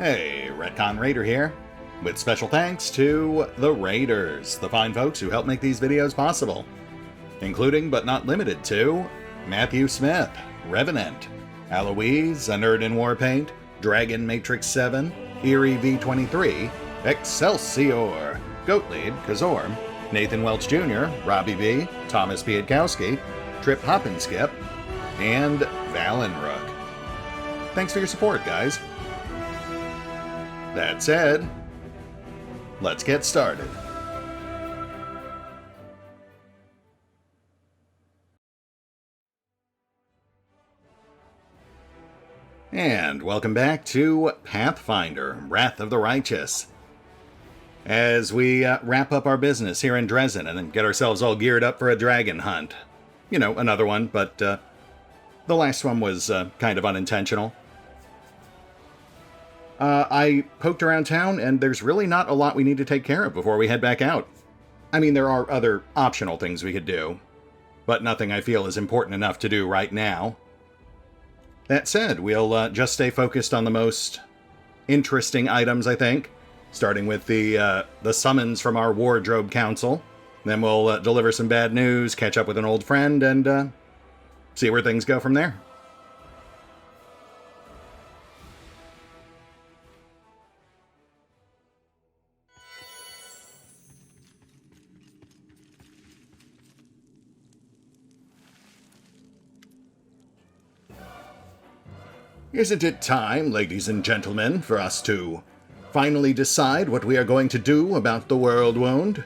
Hey, RetconRaider here, with special thanks to the Raiders, the fine folks who help make these videos possible, including but not limited to Matthew Smith, Revenant, Alois, Anerdinwarpaint, Dragon Matrix 7, Eerie V23, Exsellsior, Gottlieb, Kazorm, Nathan Welch Jr., RobbyB, Tomasz Piątkowski, Triphoppenskip, and Valinrook. Thanks for your support, guys. That said, let's get started. And welcome back to Pathfinder, Wrath of the Righteous. As we wrap up our business here in Dresden and get ourselves all geared up for a dragon hunt. You know, another one, but the last one was kind of unintentional. I poked around town, and there's really not a lot we need to take care of before we head back out. I mean, there are other optional things we could do, but nothing I feel is important enough to do right now. That said, we'll just stay focused on the most interesting items, I think, starting with the summons from our wardrobe council. Then we'll deliver some bad news, catch up with an old friend, and see where things go from there. Isn't it time, ladies and gentlemen, for us to finally decide what we are going to do about the world wound?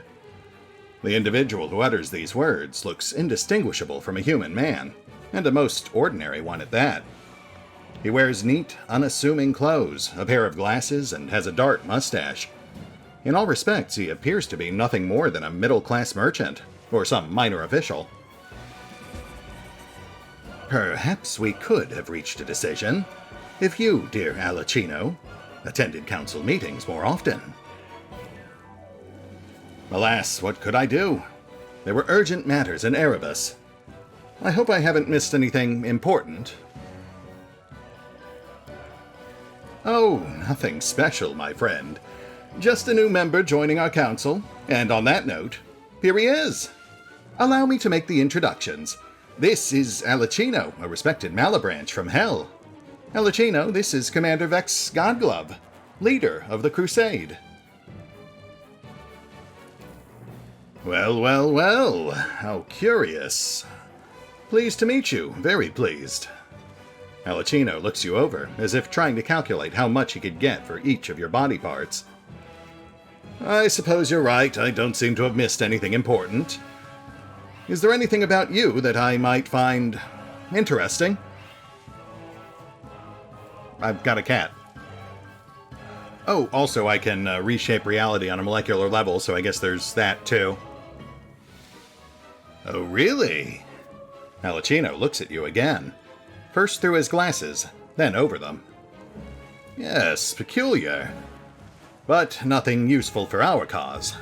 The individual who utters these words looks indistinguishable from a human man, and a most ordinary one at that. He wears neat, unassuming clothes, a pair of glasses, and has a dark mustache. In all respects, he appears to be nothing more than a middle-class merchant, or some minor official. Perhaps we could have reached a decision if you, dear Alachino, attended council meetings more often. Alas, what could I do? There were urgent matters in Erebus. I hope I haven't missed anything important. Oh, nothing special, my friend. Just a new member joining our council, and on that note, here he is. Allow me to make the introductions. This is Alachino, a respected Malabranch from Hell. Alachino, this is Commander Vex Gottlieb, leader of the Crusade. Well, well, well, how curious. Pleased to meet you, very pleased. Alachino looks you over, as if trying to calculate how much he could get for each of your body parts. I suppose you're right, I don't seem to have missed anything important. Is there anything about you that I might find interesting? I've got a cat. Oh, also I can reshape reality on a molecular level, so I guess there's that too. Oh, really? Alachino looks at you again. First through his glasses, then over them. Yes, peculiar. But nothing useful for our cause.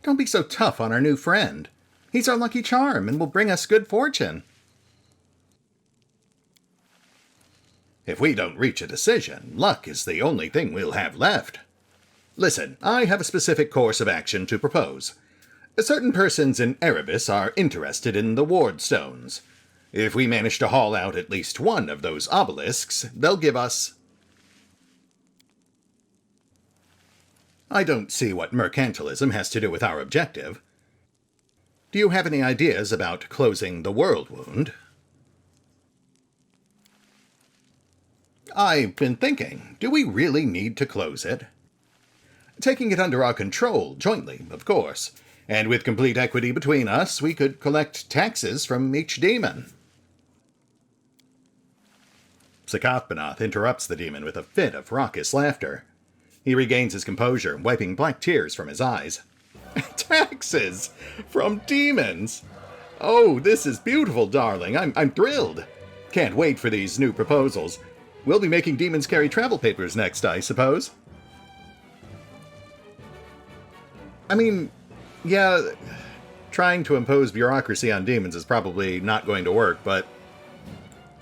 Don't be so tough on our new friend. He's our lucky charm and will bring us good fortune. If we don't reach a decision, luck is the only thing we'll have left. Listen, I have a specific course of action to propose. Certain persons in Erebus are interested in the ward stones. If we manage to haul out at least one of those obelisks, they'll give us... I don't see what mercantilism has to do with our objective. Do you have any ideas about closing the world wound? I've been thinking, do we really need to close it? Taking it under our control, jointly, of course, and with complete equity between us, we could collect taxes from each demon. Psychothbanath interrupts the demon with a fit of raucous laughter. He regains his composure, wiping black tears from his eyes. Taxes! From demons! Oh, this is beautiful, darling. I'm thrilled. Can't wait for these new proposals. We'll be making demons carry travel papers next, I suppose. I mean, yeah, trying to impose bureaucracy on demons is probably not going to work, but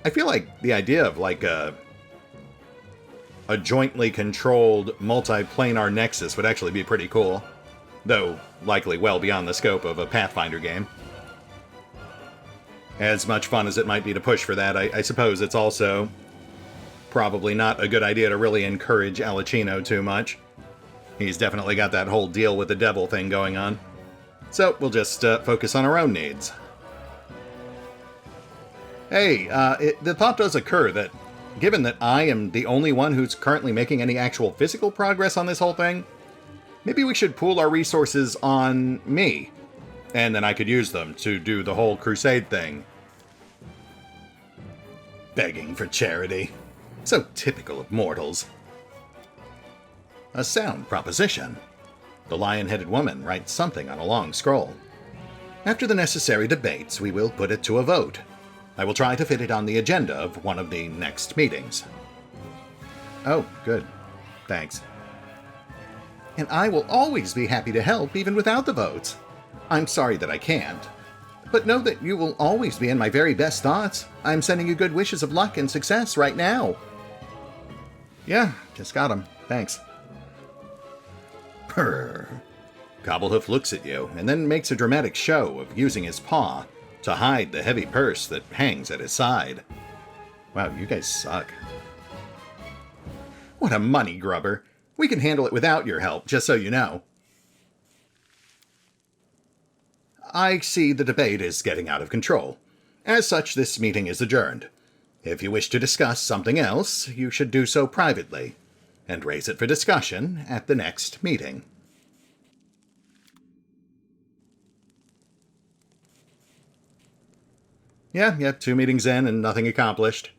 I feel like the idea of, like, a a jointly controlled multi-planar nexus would actually be pretty cool. Though, likely well beyond the scope of a Pathfinder game. As much fun as it might be to push for that, I suppose it's also probably not a good idea to really encourage Alachino too much. He's definitely got that whole deal with the devil thing going on. So we'll just focus on our own needs. Hey, the thought does occur that, given that I am the only one who's currently making any actual physical progress on this whole thing, maybe we should pool our resources on me, and then I could use them to do the whole crusade thing. Begging for charity. So typical of mortals. A sound proposition. The lion-headed woman writes something on a long scroll. After the necessary debates, we will put it to a vote. I will try to fit it on the agenda of one of the next meetings. Oh, good. Thanks. And I will always be happy to help, even without the votes. I'm sorry that I can't. But know that you will always be in my very best thoughts. I'm sending you good wishes of luck and success right now. Yeah, just got 'em. Thanks. Purr. Cobblehoof looks at you, and then makes a dramatic show of using his paw to hide the heavy purse that hangs at his side. Wow, you guys suck. What a money grubber. We can handle it without your help, just so you know. I see the debate is getting out of control. As such, this meeting is adjourned. If you wish to discuss something else, you should do so privately, and raise it for discussion at the next meeting. Yeah, 2 meetings in and nothing accomplished.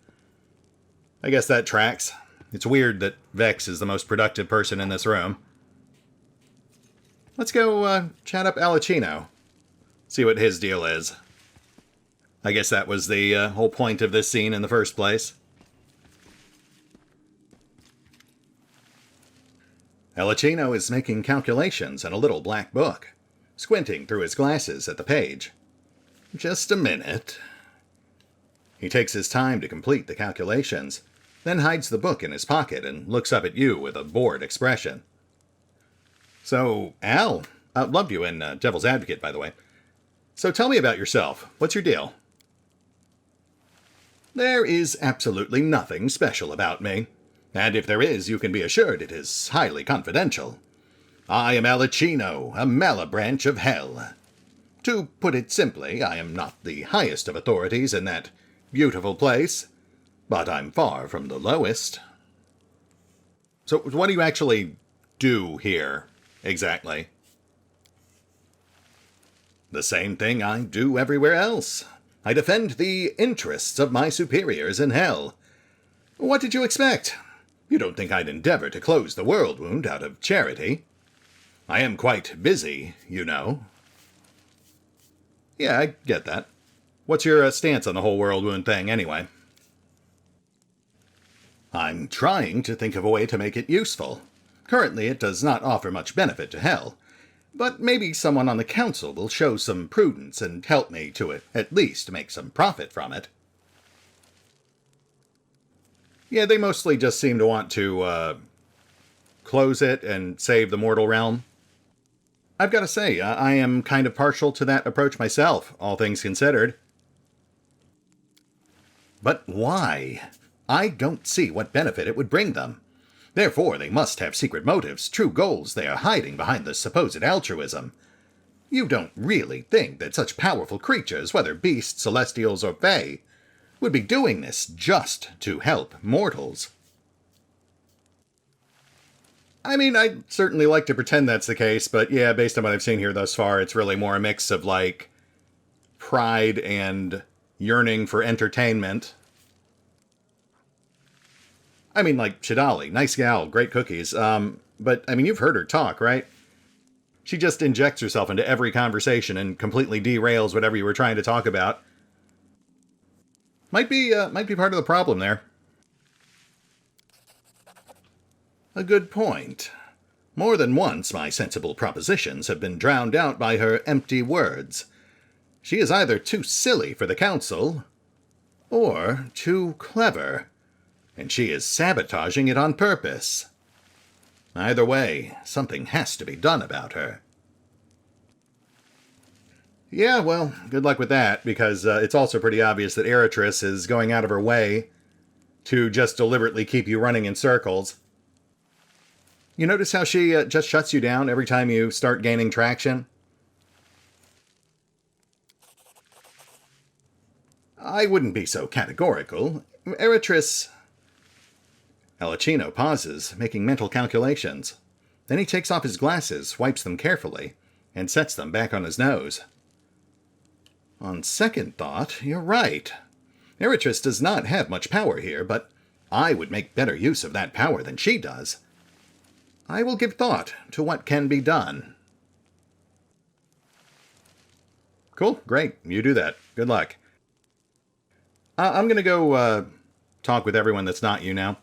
I guess that tracks. It's weird that Vex is the most productive person in this room. Let's go chat up Alachino. See what his deal is. I guess that was the whole point of this scene in the first place. Alachino is making calculations in a little black book, squinting through his glasses at the page. Just a minute. He takes his time to complete the calculations, then hides the book in his pocket and looks up at you with a bored expression. So, Al, loved you in Devil's Advocate, by the way. So tell me about yourself. What's your deal? There is absolutely nothing special about me. And if there is, you can be assured it is highly confidential. I am Alachino, a Malabranch of Hell. To put it simply, I am not the highest of authorities in that beautiful place, but I'm far from the lowest. So what do you actually do here, exactly? The same thing I do everywhere else. I defend the interests of my superiors in hell. What did you expect? You don't think I'd endeavor to close the world wound out of charity? I am quite busy, you know. Yeah, I get that. What's your stance on the whole world wound thing, anyway? I'm trying to think of a way to make it useful. Currently, it does not offer much benefit to hell. But maybe someone on the council will show some prudence and help me to at least make some profit from it. Yeah, they mostly just seem to want to close it and save the mortal realm. I've got to say, I am kind of partial to that approach myself, all things considered. But why? I don't see what benefit it would bring them. Therefore, they must have secret motives, true goals they are hiding behind the supposed altruism. You don't really think that such powerful creatures, whether beasts, celestials, or fae, would be doing this just to help mortals? I mean, I'd certainly like to pretend that's the case, but yeah, based on what I've seen here thus far, it's really more a mix of, like, pride and yearning for entertainment. I mean, like, Shidali, nice gal, great cookies, but, I mean, you've heard her talk, right? She just injects herself into every conversation and completely derails whatever you were trying to talk about. Might be part of the problem there. A good point. More than once my sensible propositions have been drowned out by her empty words. She is either too silly for the council, or too clever. and she is sabotaging it on purpose. Either way, something has to be done about her. Yeah, well, good luck with that, because it's also pretty obvious that Eritris is going out of her way to just deliberately keep you running in circles. You notice how she just shuts you down every time you start gaining traction? I wouldn't be so categorical. Eritris... Alachino pauses, making mental calculations. Then he takes off his glasses, wipes them carefully, and sets them back on his nose. On second thought, you're right. Eritris does not have much power here, but I would make better use of that power than she does. I will give thought to what can be done. Cool, great, you do that. Good luck. I'm going to go talk with everyone that's not you now.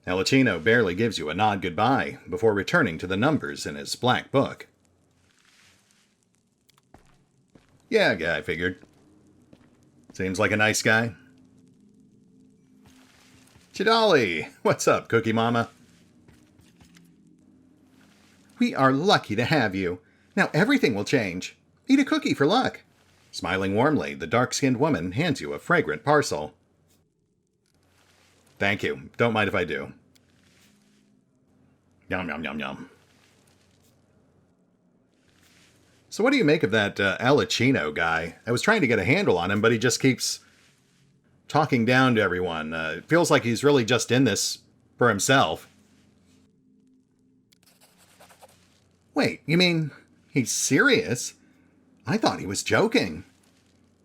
Alachino barely gives you a nod goodbye before returning to the numbers in his black book. Yeah, I figured. Seems like a nice guy. Chidali! What's up, Cookie Mama? We are lucky to have you. Now everything will change. Eat a cookie for luck. Smiling warmly, the dark-skinned woman hands you a fragrant parcel. Thank you. Don't mind if I do. Yum, yum, yum, yum. So what do you make of that Alachino guy? I was trying to get a handle on him, but he just keeps talking down to everyone. It feels like he's really just in this for himself. Wait, you mean he's serious? I thought he was joking.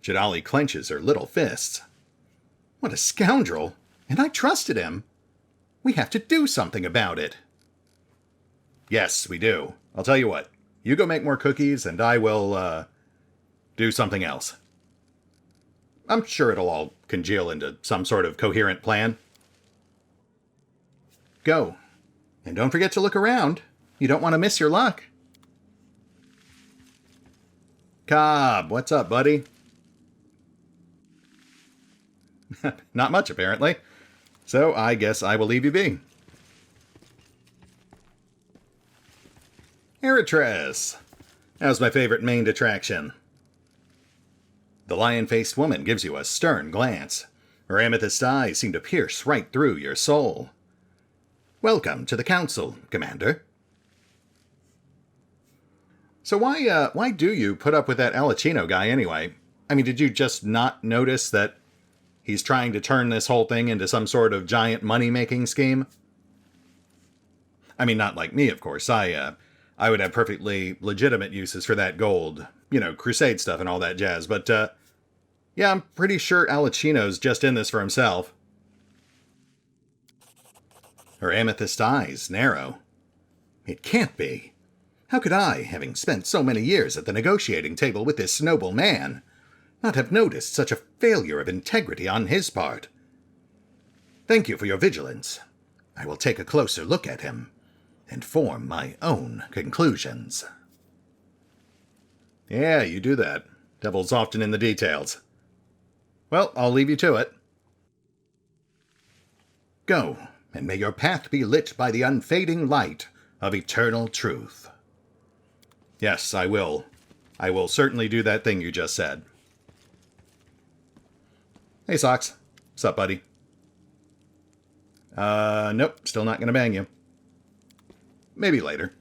Chidali clenches her little fists. What a scoundrel! And I trusted him. We have to do something about it. Yes, we do. I'll tell you what. You go make more cookies, and I will, do something else. I'm sure it'll all congeal into some sort of coherent plan. Go. And don't forget to look around. You don't want to miss your luck. Cobb, what's up, buddy? Not much, apparently. So I guess I will leave you be. Eritris! That was my favorite main attraction. The lion-faced woman gives you a stern glance. Her amethyst eyes seem to pierce right through your soul. Welcome to the council, Commander. So why do you put up with that Alachino guy anyway? I mean, did you just not notice that he's trying to turn this whole thing into some sort of giant money-making scheme? I mean, not like me, of course. I would have perfectly legitimate uses for that gold. You know, crusade stuff and all that jazz. But, yeah, I'm pretty sure Alachino's just in this for himself. Her amethyst eyes narrow. It can't be. How could I, having spent so many years at the negotiating table with this noble man, not have noticed such a failure of integrity on his part? Thank you for your vigilance. I will take a closer look at him and form my own conclusions. Yeah, you do that. Devil's often in the details. Well, I'll leave you to it. Go, and may your path be lit by the unfading light of eternal truth. Yes, I will. I will certainly do that thing you just said. Hey, Socks. What's up, buddy? Nope, still not gonna bang you. Maybe later.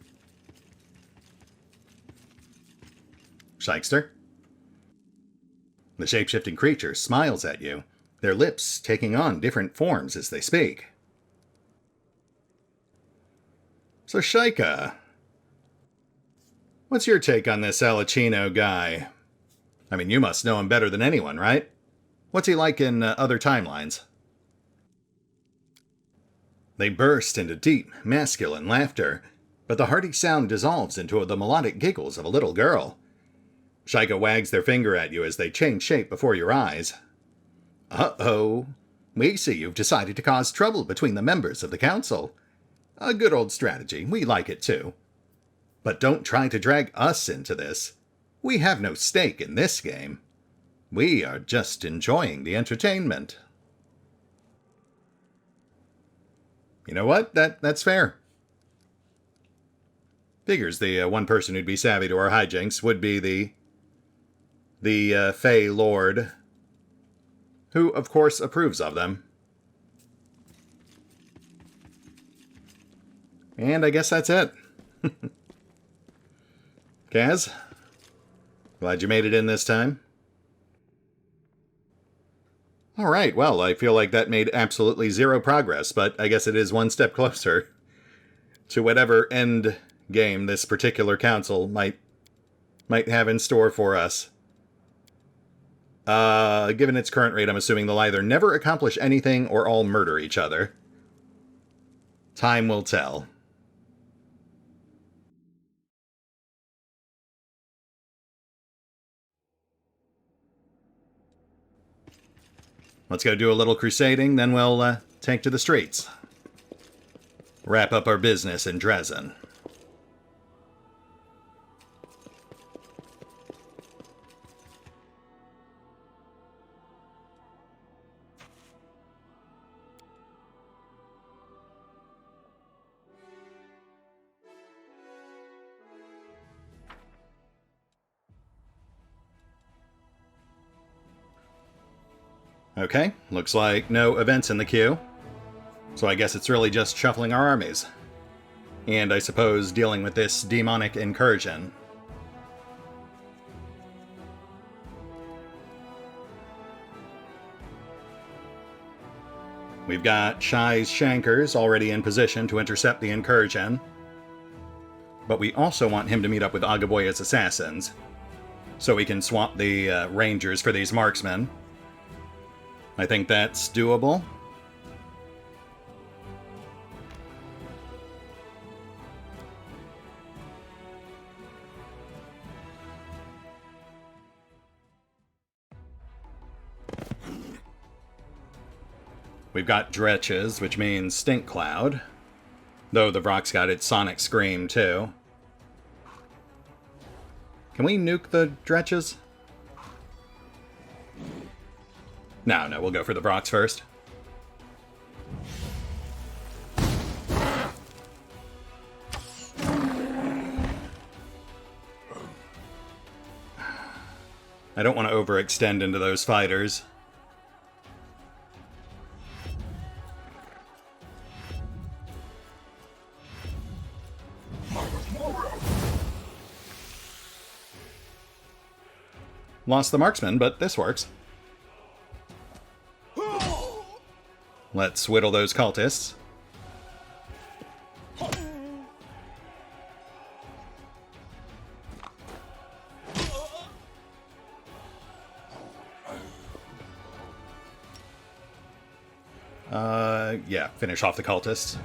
Shykester. The shape-shifting creature smiles at you, their lips taking on different forms as they speak. So, Shayka, what's your take on this Alachino guy? I mean, you must know him better than anyone, right? What's he like in other timelines? They burst into deep, masculine laughter, but the hearty sound dissolves into the melodic giggles of a little girl. Shayka wags their finger at you as they change shape before your eyes. Uh-oh. We see you've decided to cause trouble between the members of the council. A good old strategy. We like it too. But don't try to drag us into this. We have no stake in this game. We are just enjoying the entertainment. You know what? That's fair. Figures the one person who'd be savvy to our hijinks would be the Fey Lord, who, of course, approves of them. And I guess that's it. Kaz, glad you made it in this time. Alright, well, I feel like that made absolutely zero progress, but I guess it is one step closer to whatever end game this particular council might have in store for us. Given its current rate, I'm assuming they'll either never accomplish anything or all murder each other. Time will tell. Let's go do a little crusading, then we'll take to the streets. Wrap up our business in Dresden. Okay, looks like no events in the queue. So I guess it's really just shuffling our armies. And I suppose dealing with this demonic incursion. We've got Shai's Shankers already in position to intercept the incursion. But we also want him to meet up with Agaboya's assassins, so we can swap the rangers for these marksmen. I think that's doable. We've got Dretches, which means Stink Cloud. Though the Vrock's got its Sonic Scream, too. Can we nuke the Dretches? No, we'll go for the Vrocks first. I don't want to overextend into those fighters. Lost the marksman, but this works. Let's whittle those cultists. Yeah, finish off the cultists.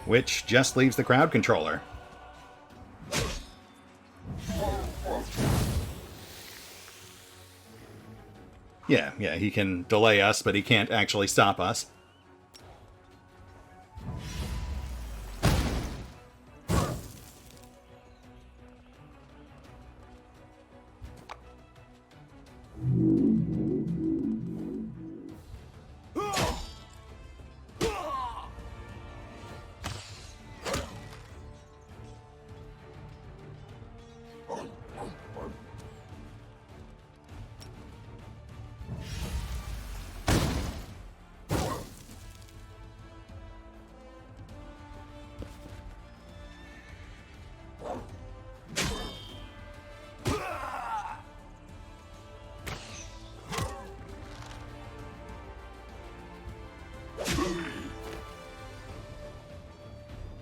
Which just leaves the crowd controller. Yeah, he can delay us, but he can't actually stop us.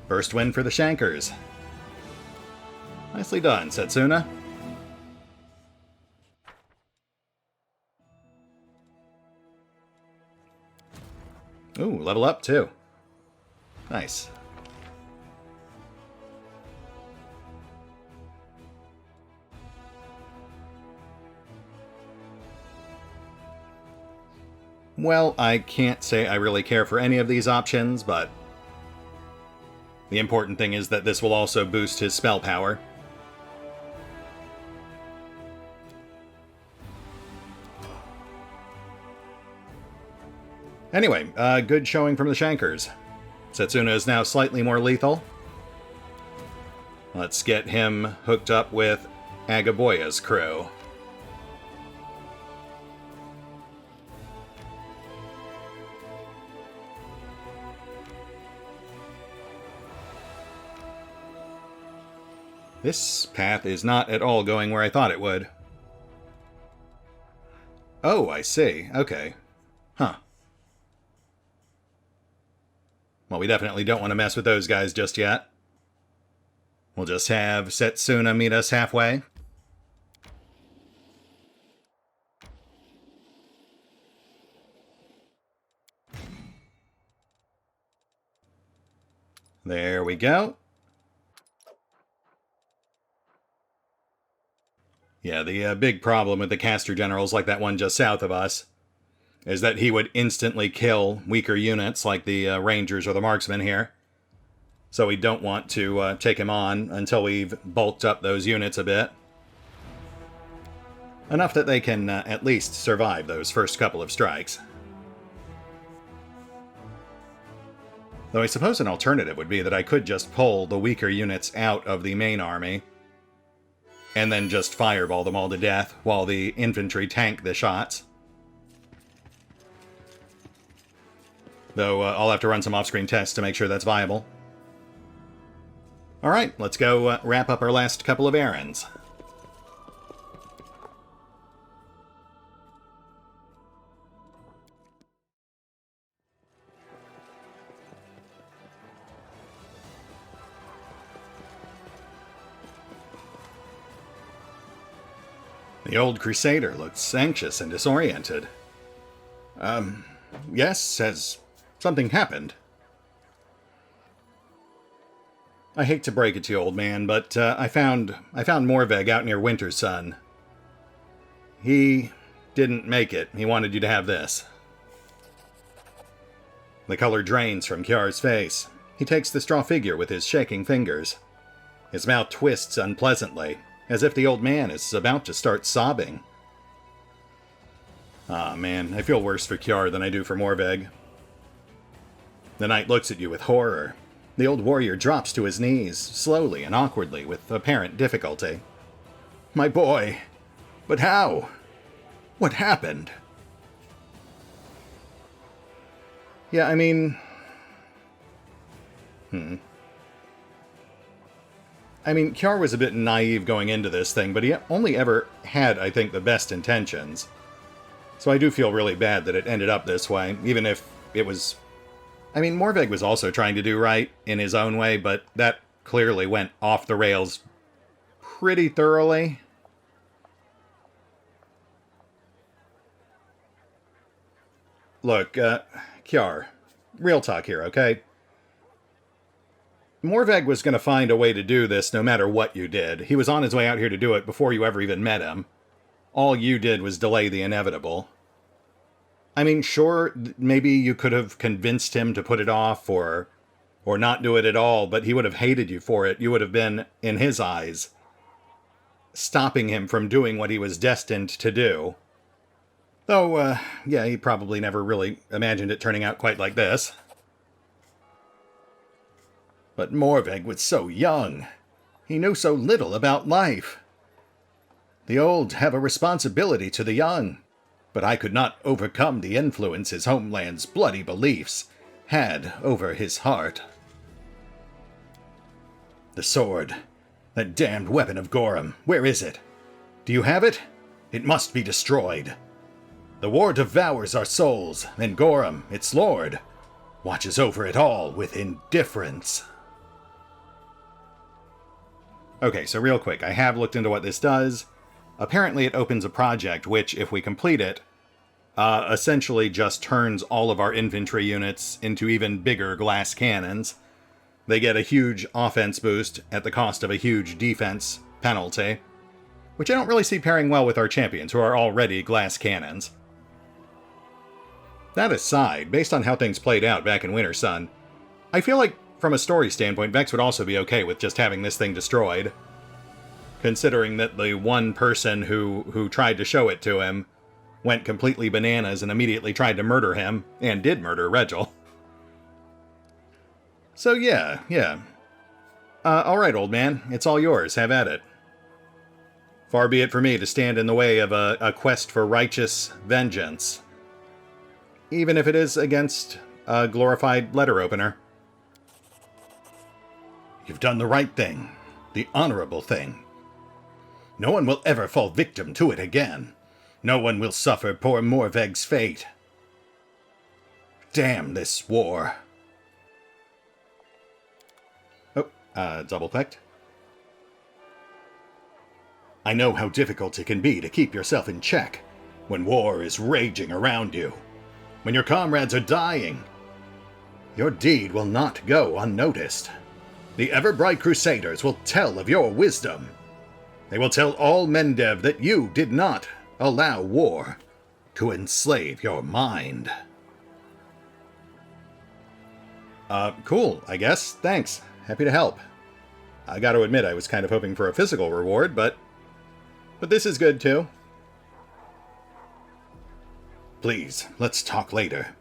First win for the Shankers. Nicely done, Setsuna. Ooh, level up too. Nice. Well, I can't say I really care for any of these options, but the important thing is that this will also boost his spell power. Anyway, good showing from the Shankers. Setsuna is now slightly more lethal. Let's get him hooked up with Agaboya's crew. This path is not at all going where I thought it would. Oh, I see. Okay. Huh. Well, we definitely don't want to mess with those guys just yet. We'll just have Setsuna meet us halfway. There we go. Yeah, the big problem with the caster generals like that one just south of us is that he would instantly kill weaker units like the rangers or the marksmen here. So we don't want to take him on until we've bulked up those units a bit. Enough that they can at least survive those first couple of strikes. Though I suppose an alternative would be that I could just pull the weaker units out of the main army and then just fireball them all to death while the infantry tank the shots. Though I'll have to run some off-screen tests to make sure that's viable. Alright, let's go wrap up our last couple of errands. The old Crusader looks anxious and disoriented. Yes, has something happened? I hate to break it to you, old man, but I found Morveg out near Wintersun. He didn't make it. He wanted you to have this. The color drains from Ciar's face. He takes the straw figure with his shaking fingers. His mouth twists unpleasantly, as if the old man is about to start sobbing. Ah, man, I feel worse for Ciar than I do for Morveg. The knight looks at you with horror. The old warrior drops to his knees, slowly and awkwardly, with apparent difficulty. My boy! But how? What happened? Yeah, I mean... Ciar was a bit naive going into this thing, but he only ever had, I think, the best intentions. So I do feel really bad that it ended up this way, even if it was... Morveg was also trying to do right in his own way, but that clearly went off the rails pretty thoroughly. Look, Ciar, real talk here, okay? Morveg was going to find a way to do this no matter what you did. He was on his way out here to do it before you ever even met him. All you did was delay the inevitable. Sure, maybe you could have convinced him to put it off or not do it at all, but he would have hated you for it. You would have been, in his eyes, stopping him from doing what he was destined to do. Though, yeah, he probably never really imagined it turning out quite like this. But Morveg was so young. He knew so little about life. The old have a responsibility to the young, but I could not overcome the influence his homeland's bloody beliefs had over his heart. The sword, that damned weapon of Gorum, where is it? Do you have it? It must be destroyed. The war devours our souls, and Gorum, its lord, watches over it all with indifference. Okay, so real quick, I have looked into what this does. Apparently it opens a project which, if we complete it, essentially just turns all of our infantry units into even bigger glass cannons. They get a huge offense boost at the cost of a huge defense penalty, which I don't really see pairing well with our champions, who are already glass cannons. That aside, based on how things played out back in Winter Sun, I feel like, from a story standpoint, Vex would also be okay with just having this thing destroyed. Considering that the one person who tried to show it to him went completely bananas and immediately tried to murder him, and did murder Regil. So yeah. Alright, old man, it's all yours, have at it. Far be it for me to stand in the way of a quest for righteous vengeance. Even if it is against a glorified letter opener. You've done the right thing. The honorable thing. No one will ever fall victim to it again. No one will suffer poor Morveg's fate. Damn this war. Oh, double-clicked. I know how difficult it can be to keep yourself in check when war is raging around you, when your comrades are dying. Your deed will not go unnoticed. The ever-bright Crusaders will tell of your wisdom. They will tell all Mendev that you did not allow war to enslave your mind. Cool, I guess. Thanks. Happy to help. I gotta admit, I was kind of hoping for a physical reward, but this is good too. Please, let's talk later.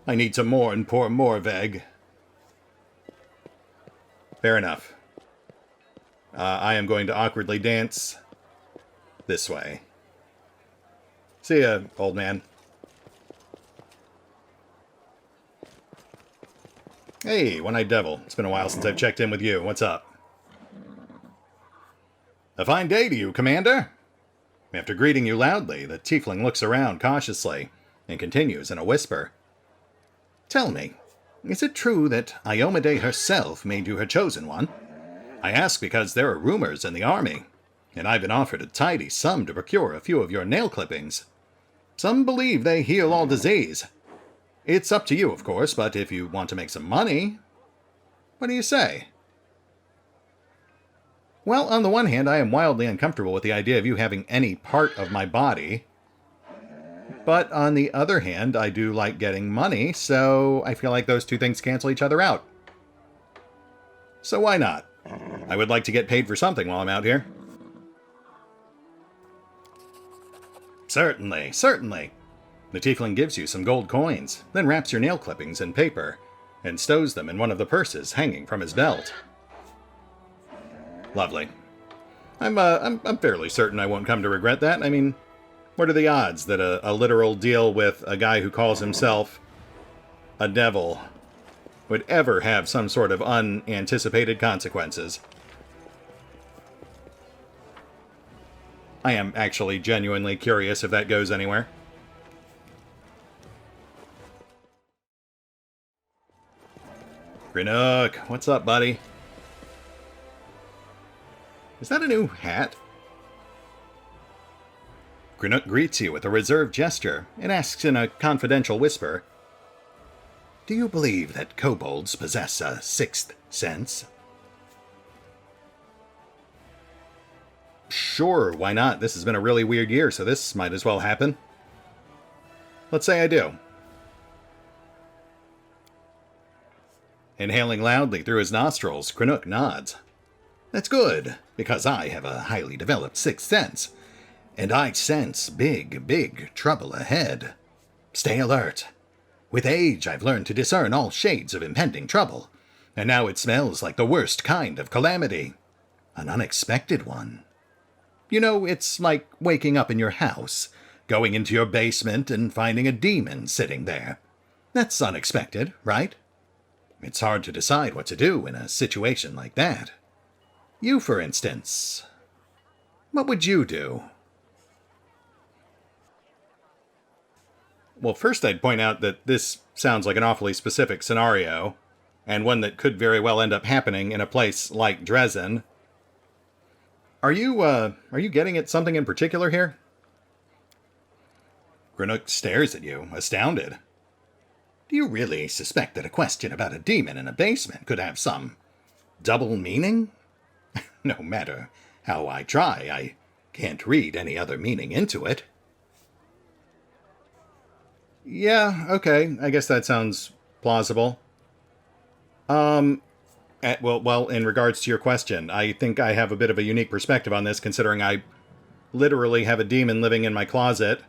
I need to mourn poor Morveg. Fair enough. I am going to awkwardly dance this way. See ya, old man. Hey, One-Eyed Devil. It's been a while since I've checked in with you. What's up? A fine day to you, Commander. After greeting you loudly, the tiefling looks around cautiously and continues in a whisper. Tell me, is it true that Iomedae herself made you her chosen one? I ask because there are rumors in the army, and I've been offered a tidy sum to procure a few of your nail clippings. Some believe they heal all disease. It's up to you, of course, but if you want to make some money, what do you say? Well, on the one hand, I am wildly uncomfortable with the idea of you having any part of my body. But on the other hand, I do like getting money, so I feel like those two things cancel each other out. So why not? I would like to get paid for something while I'm out here. Certainly, certainly. The tiefling gives you some gold coins, then wraps your nail clippings in paper, and stows them in one of the purses hanging from his belt. Lovely. I'm fairly certain I won't come to regret that. I mean, what are the odds that a literal deal with a guy who calls himself a devil would ever have some sort of unanticipated consequences? I am actually genuinely curious if that goes anywhere. Crinukh, what's up, buddy? Is that a new hat? Crinukh greets you with a reserved gesture and asks in a confidential whisper, do you believe that kobolds possess a sixth sense? Sure, why not? This has been a really weird year, so this might as well happen. Let's say I do. Inhaling loudly through his nostrils, Crinukh nods. That's good, because I have a highly developed sixth sense, and I sense big, big trouble ahead. Stay alert. With age, I've learned to discern all shades of impending trouble, and now it smells like the worst kind of calamity. An unexpected one. You know, it's like waking up in your house, going into your basement and finding a demon sitting there. That's unexpected, right? It's hard to decide what to do in a situation like that. You, for instance, what would you do? Well, first I'd point out that this sounds like an awfully specific scenario, and one that could very well end up happening in a place like Dresden. Are you getting at something in particular here? Crinukh stares at you, astounded. Do you really suspect that a question about a demon in a basement could have some double meaning? No matter how I try, I can't read any other meaning into it. Yeah, okay. I guess that sounds plausible. Well, in regards to your question, I think I have a bit of a unique perspective on this, considering I literally have a demon living in my closet,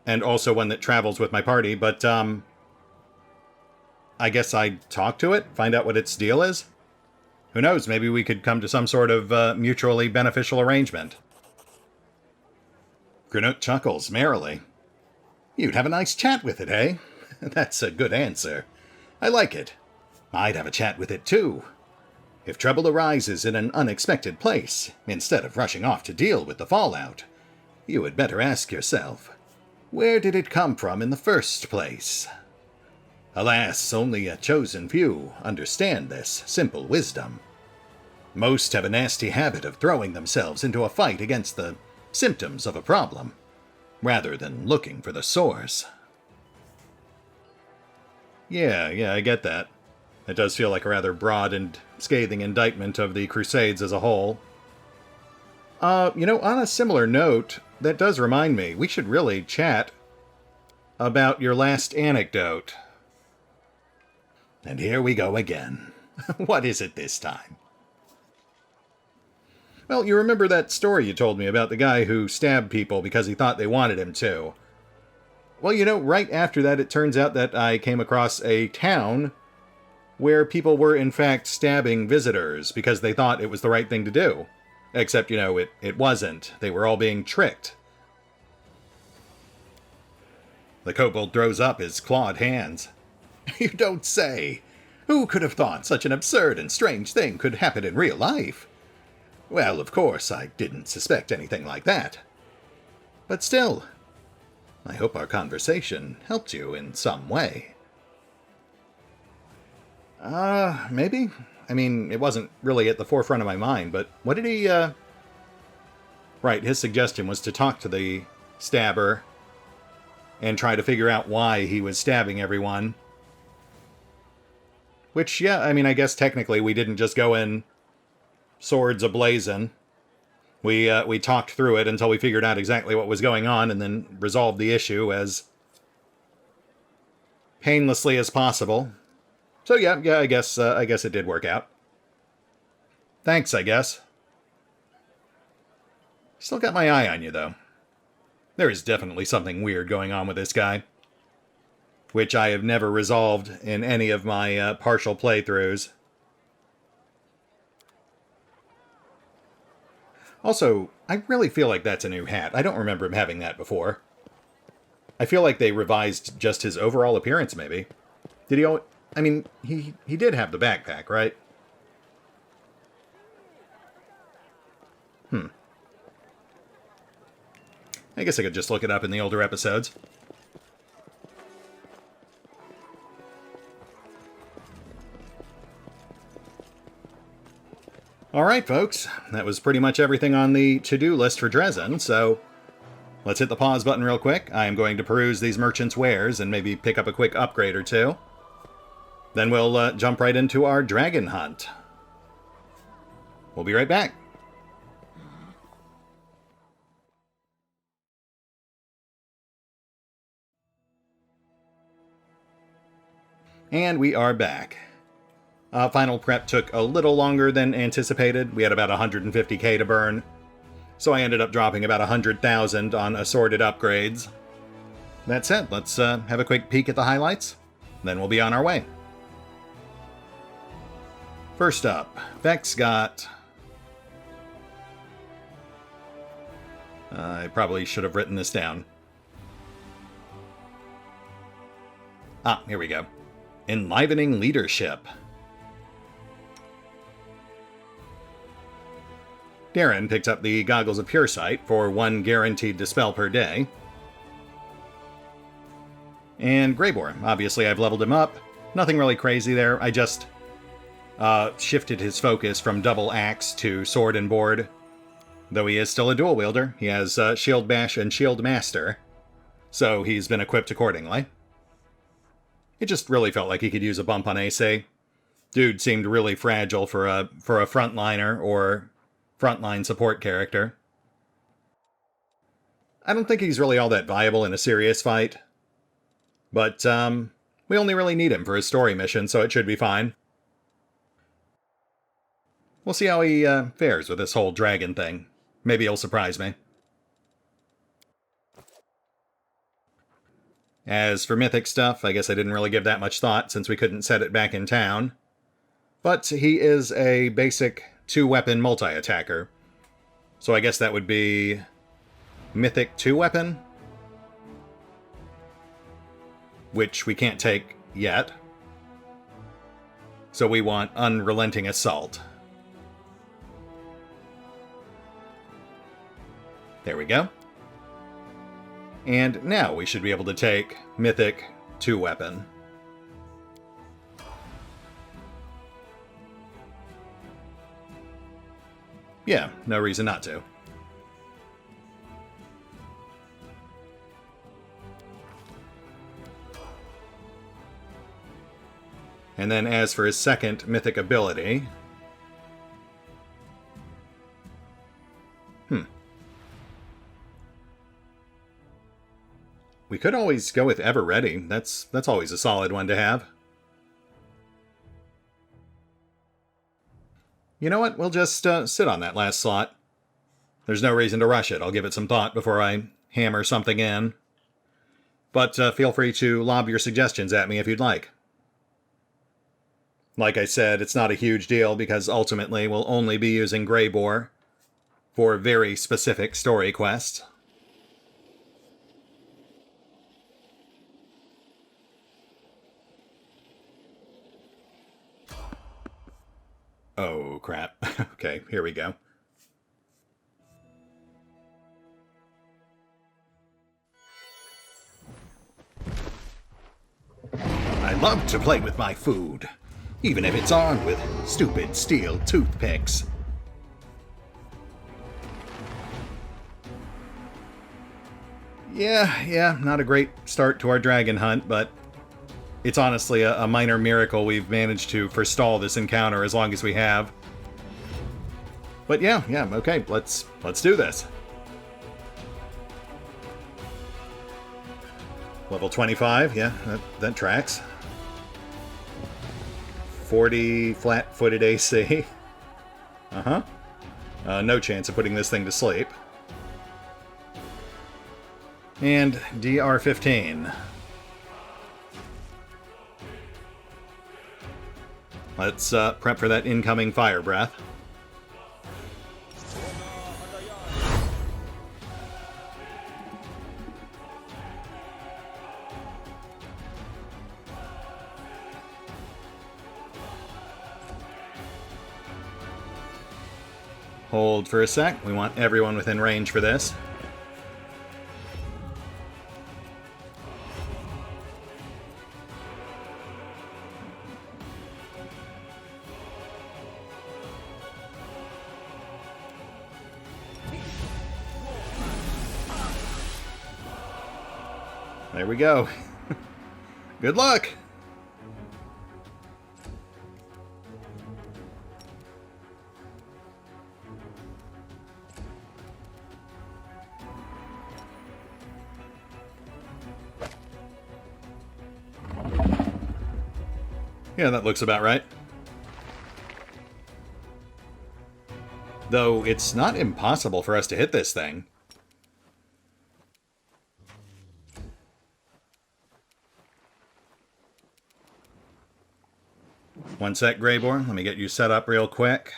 and also one that travels with my party, but, I guess I'd talk to it, find out what its deal is. Who knows, maybe we could come to some sort of mutually beneficial arrangement. Crinukh chuckles merrily. You'd have a nice chat with it, eh? That's a good answer. I like it. I'd have a chat with it, too. If trouble arises in an unexpected place, instead of rushing off to deal with the fallout, you had better ask yourself, where did it come from in the first place? Alas, only a chosen few understand this simple wisdom. Most have a nasty habit of throwing themselves into a fight against the symptoms of a problem, rather than looking for the source. Yeah, I get that. It does feel like a rather broad and scathing indictment of the Crusades as a whole. On a similar note, that does remind me, we should really chat about your last anecdote. And here we go again. What is it this time? Well, you remember that story you told me about the guy who stabbed people because he thought they wanted him to. Well, right after that, it turns out that I came across a town where people were in fact stabbing visitors because they thought it was the right thing to do. Except, it wasn't. They were all being tricked. The kobold throws up his clawed hands. You don't say! Who could have thought such an absurd and strange thing could happen in real life? Well, of course, I didn't suspect anything like that. But still, I hope our conversation helped you in some way. Maybe? I mean, it wasn't really at the forefront of my mind, but what did he, Right, his suggestion was to talk to the stabber and try to figure out why he was stabbing everyone. Which, yeah, I mean, I guess technically we didn't just go in swords a-blazing. We talked through it until we figured out exactly what was going on and then resolved the issue as painlessly as possible. So yeah, I guess it did work out. Thanks, I guess. Still got my eye on you, though. There is definitely something weird going on with this guy, which I have never resolved in any of my partial playthroughs. Also, I really feel like that's a new hat. I don't remember him having that before. I feel like they revised just his overall appearance, maybe. Did he always... I mean, he did have the backpack, right? I guess I could just look it up in the older episodes. Alright, folks. That was pretty much everything on the to-do list for Dresden, so let's hit the pause button real quick. I am going to peruse these merchants' wares and maybe pick up a quick upgrade or two. Then we'll jump right into our dragon hunt. We'll be right back. And we are back. Final prep took a little longer than anticipated. We had about 150k to burn. So I ended up dropping about 100,000 on assorted upgrades. That said, let's have a quick peek at the highlights. Then we'll be on our way. First up, Vex got... I probably should have written this down. Here we go. Enlivening Leadership. Darren picked up the Goggles of Pure Sight for 1 guaranteed dispel per day. And Greybor, obviously I've leveled him up. Nothing really crazy there. I just shifted his focus from double axe to sword and board. Though he is still a dual wielder, he has Shield Bash and Shield Master, so he's been equipped accordingly. It just really felt like he could use a bump on AC. Dude seemed really fragile for a frontliner or frontline support character. I don't think he's really all that viable in a serious fight. But, we only really need him for his story mission, so it should be fine. We'll see how he fares with this whole dragon thing. Maybe he'll surprise me. As for mythic stuff, I guess I didn't really give that much thought since we couldn't set it back in town. But he is a basic 2-weapon multi-attacker. So I guess that would be mythic 2-weapon? Which we can't take yet. So we want Unrelenting Assault. There we go. And now we should be able to take mythic 2-weapon. Yeah, no reason not to. And then as for his second mythic ability... We could always go with Ever Ready. That's always a solid one to have. You know what? We'll just sit on that last slot. There's no reason to rush it. I'll give it some thought before I hammer something in. But feel free to lob your suggestions at me if you'd like. Like I said, it's not a huge deal because ultimately we'll only be using Greyboar for very specific story quests. Oh, crap. Okay, here we go. I love to play with my food, even if it's armed with stupid steel toothpicks. Yeah, not a great start to our dragon hunt, but it's honestly a minor miracle we've managed to forestall this encounter as long as we have. But yeah, okay, let's do this. Level 25, yeah, that tracks. 40 flat-footed AC. No chance of putting this thing to sleep. And DR15. Let's prep for that incoming fire breath. Hold for a sec. We want everyone within range for this. There we go. Good luck! Yeah, that looks about right. Though it's not impossible for us to hit this thing. One sec, Greyboar. Let me get you set up real quick.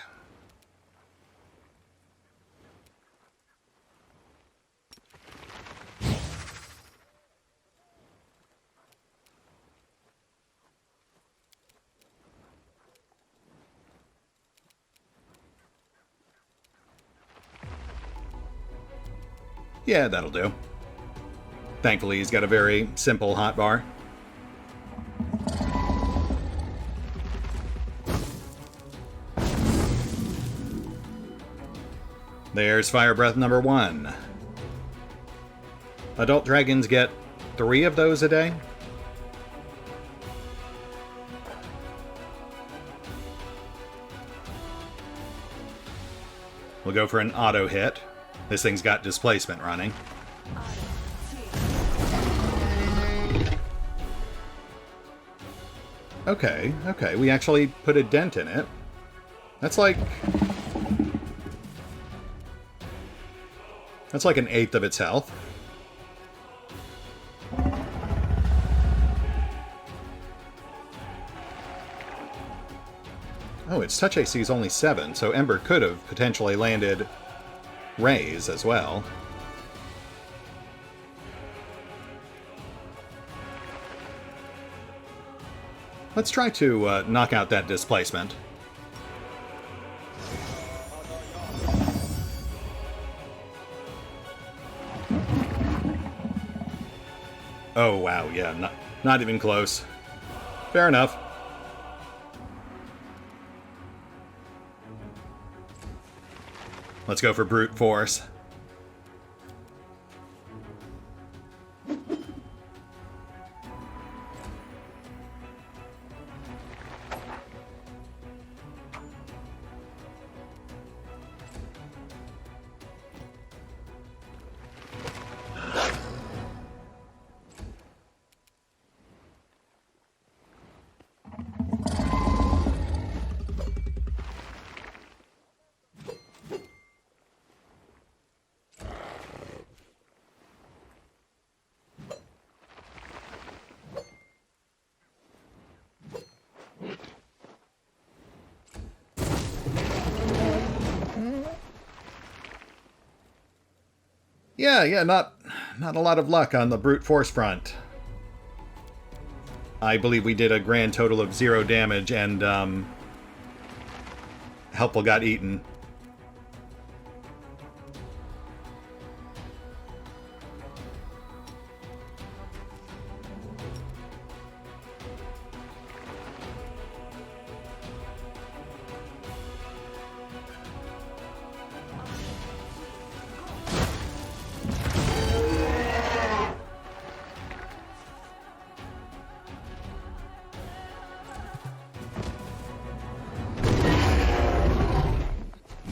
Yeah, that'll do. Thankfully, he's got a very simple hotbar. There's Fire Breath number 1. Adult dragons get 3 of those a day. We'll go for an auto hit. This thing's got displacement running. Okay, okay. We actually put a dent in it. That's like... That's like an eighth of its health. Oh, its touch AC is only 7, so Ember could have potentially landed Rays as well. Let's try to knock out that displacement. Oh, wow, yeah, not even close. Fair enough. Let's go for brute force. Yeah, not a lot of luck on the brute force front. I believe we did a grand total of 0 damage, and Helpful got eaten.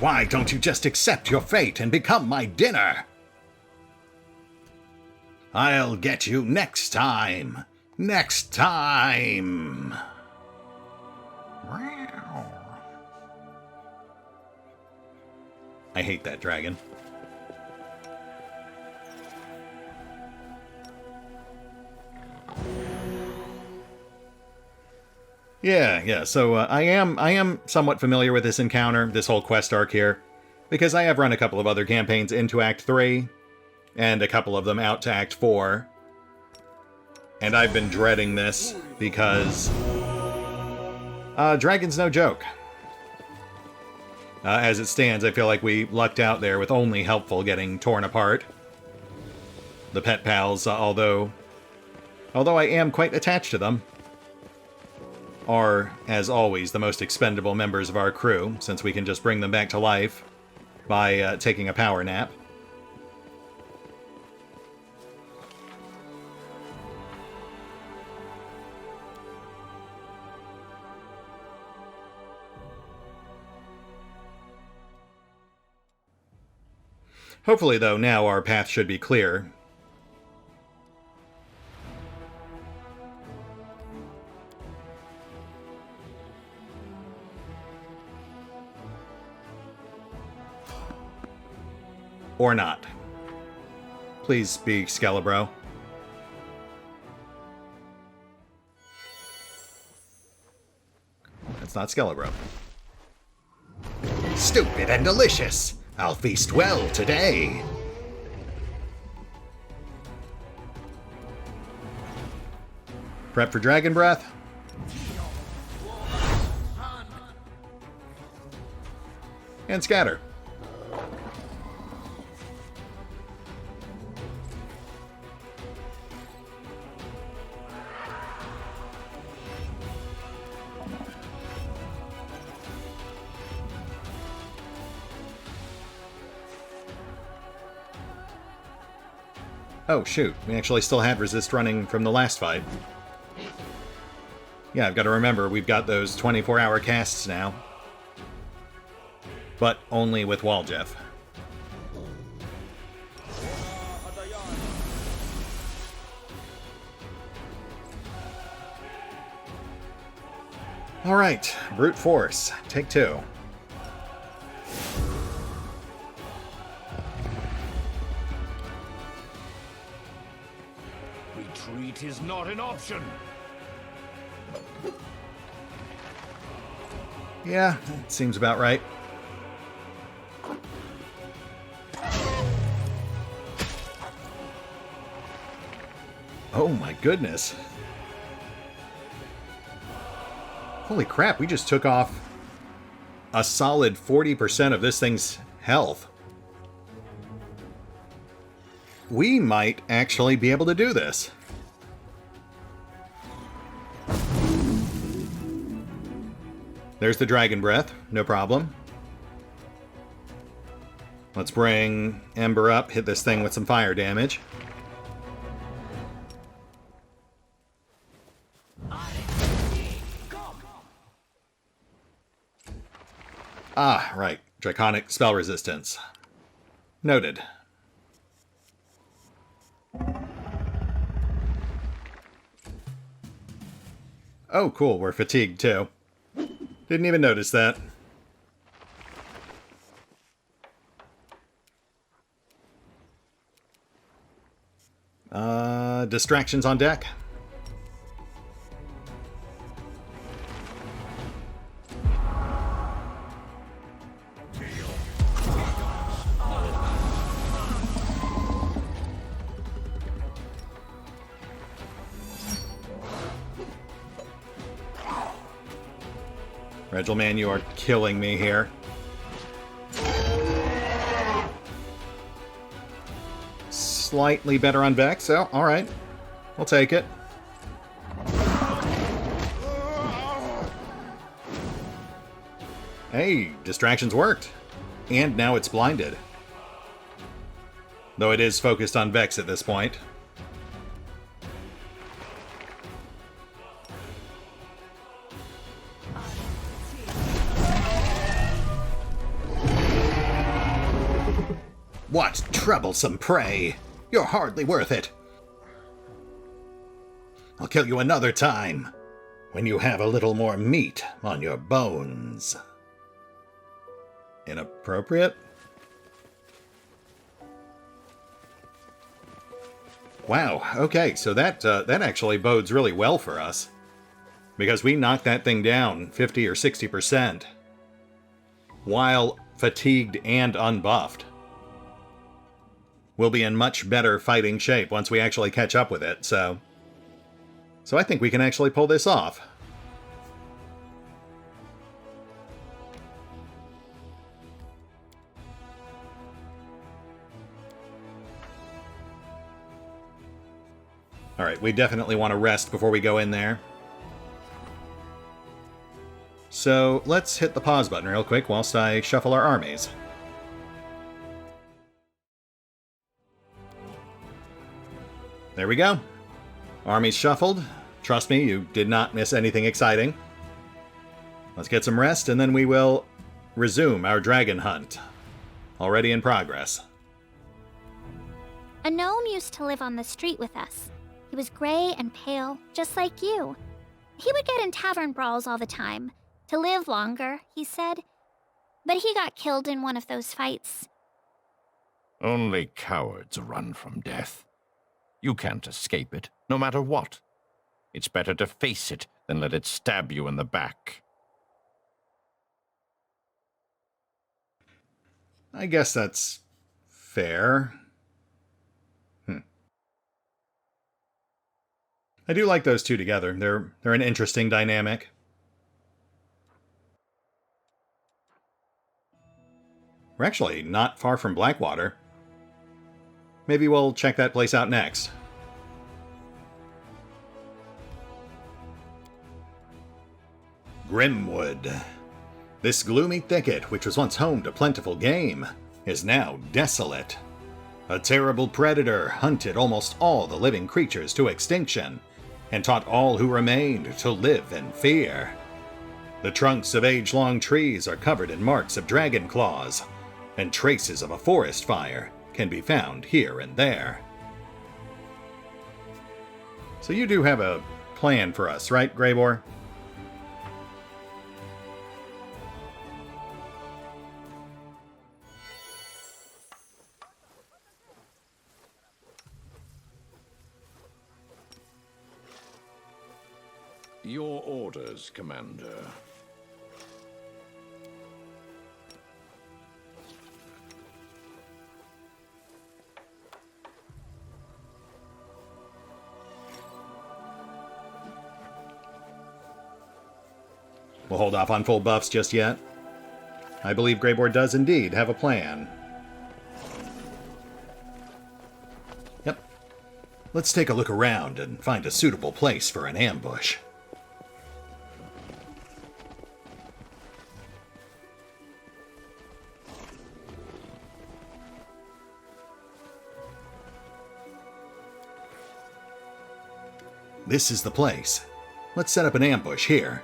Why don't you just accept your fate and become my dinner? I'll get you next time. Next time. I hate that dragon. Yeah, so I am somewhat familiar with this encounter, this whole quest arc here, because I have run a couple of other campaigns into Act 3, and a couple of them out to Act 4, and I've been dreading this, because Dragon's no joke. As it stands, I feel like we lucked out there with only Helpful getting torn apart. The pet pals, although I am quite attached to them, are, as always, the most expendable members of our crew, since we can just bring them back to life by taking a power nap. Hopefully, though, now our path should be clear. Or not. Please be Skelebro. That's not Skelebro. Stupid and delicious! I'll feast well today! Prep for Dragon Breath. And scatter. Oh, shoot. We actually still had resist running from the last fight. Yeah, I've got to remember, we've got those 24-hour casts now. But only with Waljeff. Alright, brute force. Take 2. Retreat is not an option. Yeah, that seems about right. Oh my goodness. Holy crap, we just took off a solid 40% of this thing's health. We might actually be able to do this. There's the Dragon Breath, no problem. Let's bring Ember up, hit this thing with some fire damage. Ah, right. Draconic spell resistance. Noted. Oh, cool. We're fatigued, too. Didn't even notice that. Distractions on deck. Regelman, you are killing me here. Slightly better on Vex, so alright. We'll take it. Hey, distractions worked. And now it's blinded. Though it is focused on Vex at this point. What troublesome prey! You're hardly worth it. I'll kill you another time, when you have a little more meat on your bones. Inappropriate? Wow, okay, so that actually bodes really well for us. Because we knocked that thing down 50 or 60%. While fatigued and unbuffed. We'll be in much better fighting shape once we actually catch up with it, so I think we can actually pull this off. Alright, we definitely want to rest before we go in there. So let's hit the pause button real quick whilst I shuffle our armies. There we go. Armies shuffled. Trust me, you did not miss anything exciting. Let's get some rest, and then we will resume our dragon hunt. Already in progress. A gnome used to live on the street with us. He was gray and pale, just like you. He would get in tavern brawls all the time. To live longer, he said. But he got killed in one of those fights. Only cowards run from death. You can't escape it, no matter what. It's better to face it than let it stab you in the back. I guess that's fair. I do like those two together. They're an interesting dynamic. We're actually not far from Blackwater. Maybe we'll check that place out next. Grimwood. This gloomy thicket, which was once home to plentiful game, is now desolate. A terrible predator hunted almost all the living creatures to extinction, and taught all who remained to live in fear. The trunks of age-long trees are covered in marks of dragon claws, and traces of a forest fire can be found here and there. So you do have a plan for us, right, Greybor? Your orders, Commander. We'll hold off on full buffs just yet. I believe Greyboar does indeed have a plan. Yep. Let's take a look around and find a suitable place for an ambush. This is the place. Let's set up an ambush here.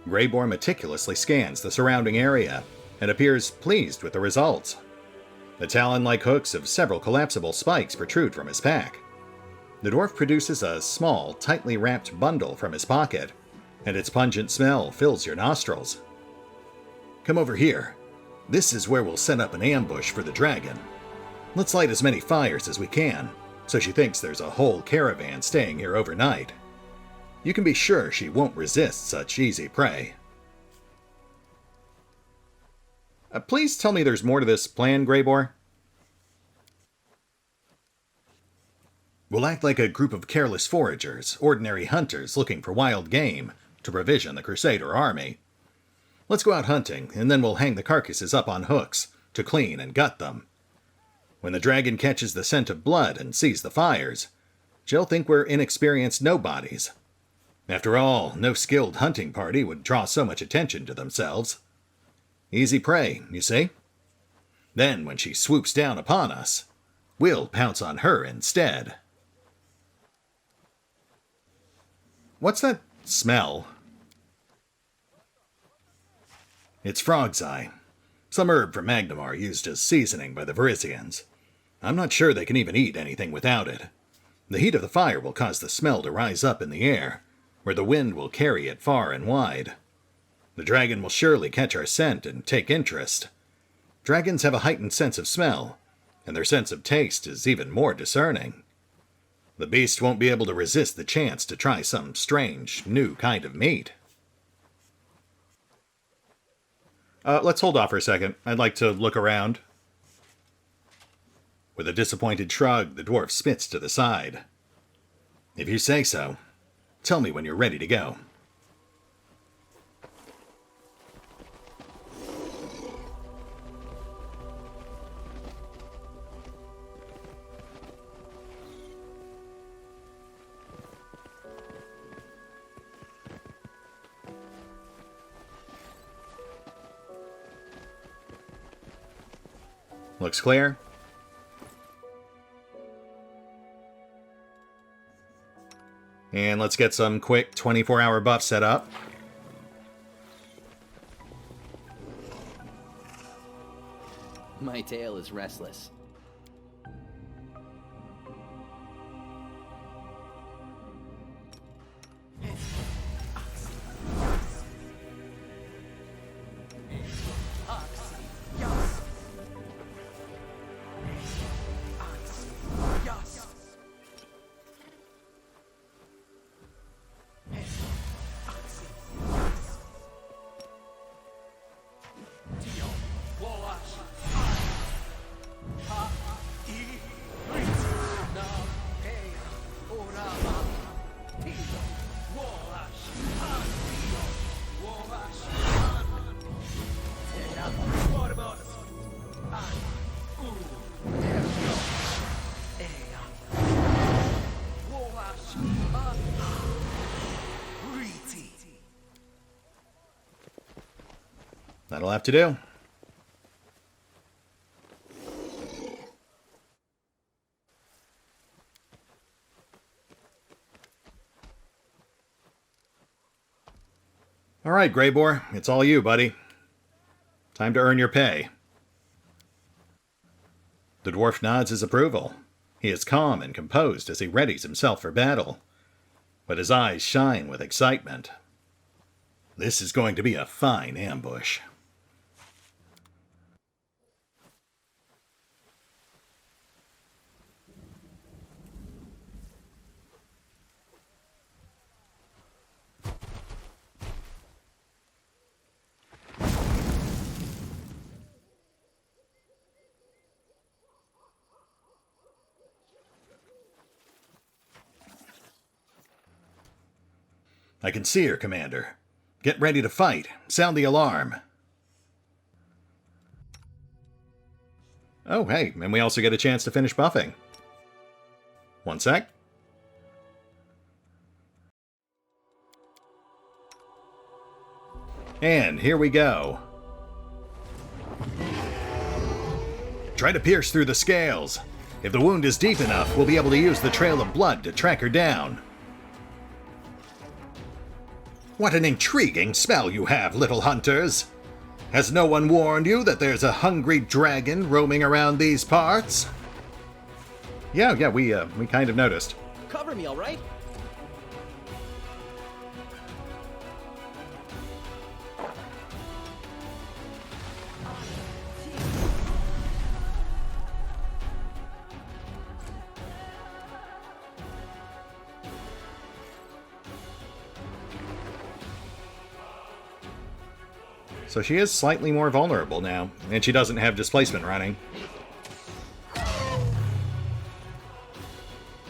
Greyboar meticulously scans the surrounding area and appears pleased with the results. The talon-like hooks of several collapsible spikes protrude from his pack. The dwarf produces a small, tightly wrapped bundle from his pocket, and its pungent smell fills your nostrils. Come over here. This is where we'll set up an ambush for the dragon. Let's light as many fires as we can, so she thinks there's a whole caravan staying here overnight. You can be sure she won't resist such easy prey. Please tell me there's more to this plan, Greyboar. We'll act like a group of careless foragers, ordinary hunters looking for wild game to provision the Crusader army. Let's go out hunting, and then we'll hang the carcasses up on hooks to clean and gut them. When the dragon catches the scent of blood and sees the fires, she'll think we're inexperienced nobodies. After all, no skilled hunting party would draw so much attention to themselves. Easy prey, you see? Then, when she swoops down upon us, we'll pounce on her instead. What's that smell? It's frog's eye, some herb from Magnemar used as seasoning by the Varisians. I'm not sure they can even eat anything without it. The heat of the fire will cause the smell to rise up in the air, where the wind will carry it far and wide. The dragon will surely catch our scent and take interest. Dragons have a heightened sense of smell, and their sense of taste is even more discerning. The beast won't be able to resist the chance to try some strange, new kind of meat. Let's hold off for a second. I'd like to look around. With a disappointed shrug, the dwarf spits to the side. If you say so. Tell me when you're ready to go. Looks clear. And let's get some quick 24-hour buffs set up. My tail is restless. That'll have to do. All right, Greyboar, it's all you, buddy. Time to earn your pay. The dwarf nods his approval. He is calm and composed as he readies himself for battle, but his eyes shine with excitement. This is going to be a fine ambush. I can see her, Commander. Get ready to fight. Sound the alarm. Oh, hey, and we also get a chance to finish buffing. One sec. And here we go. Try to pierce through the scales. If the wound is deep enough, we'll be able to use the trail of blood to track her down. What an intriguing spell you have, little hunters. Has no one warned you that there's a hungry dragon roaming around these parts? Yeah, we kind of noticed. Cover me, all right? So she is slightly more vulnerable now, and she doesn't have displacement running.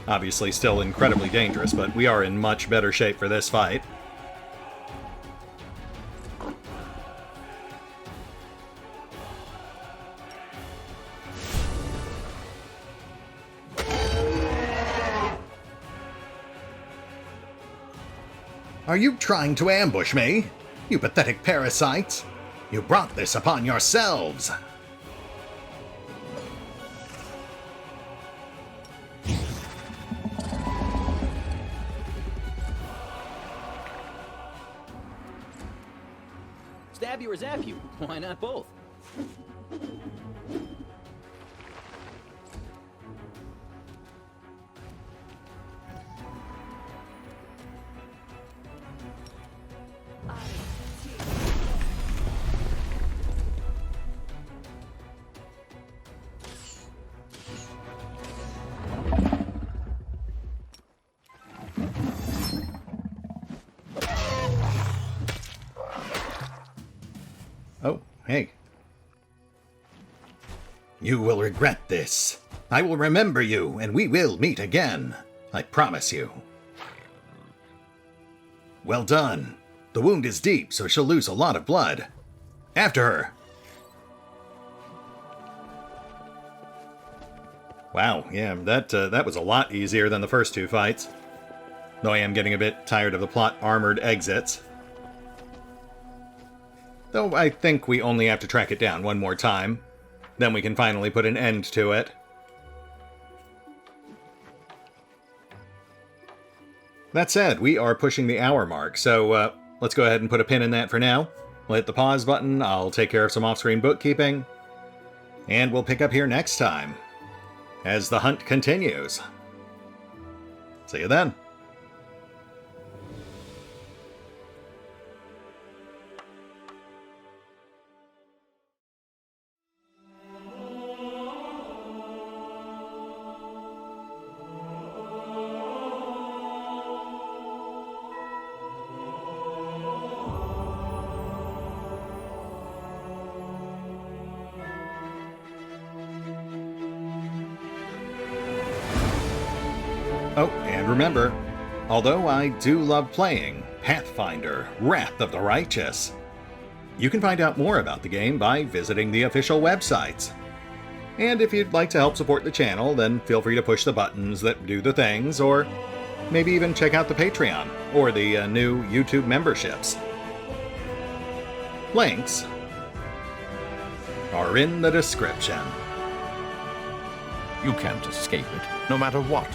Obviously still incredibly dangerous, but we are in much better shape for this fight. Are you trying to ambush me? You pathetic parasites! You brought this upon yourselves! Stab you or zap you? Why not both? Oh, hey. You will regret this. I will remember you, and we will meet again. I promise you. Well done. The wound is deep, so she'll lose a lot of blood. After her. Wow, yeah, that was a lot easier than the first two fights. Though I am getting a bit tired of the plot armored exits. Though I think we only have to track it down one more time. Then we can finally put an end to it. That said, we are pushing the hour mark, so let's go ahead and put a pin in that for now. We'll hit the pause button, I'll take care of some off-screen bookkeeping, and we'll pick up here next time, as the hunt continues. See you then. Oh, and remember, although I do love playing Pathfinder, Wrath of the Righteous, you can find out more about the game by visiting the official websites. And if you'd like to help support the channel, then feel free to push the buttons that do the things, or maybe even check out the Patreon, or the new YouTube memberships. Links are in the description. You can't escape it, no matter what.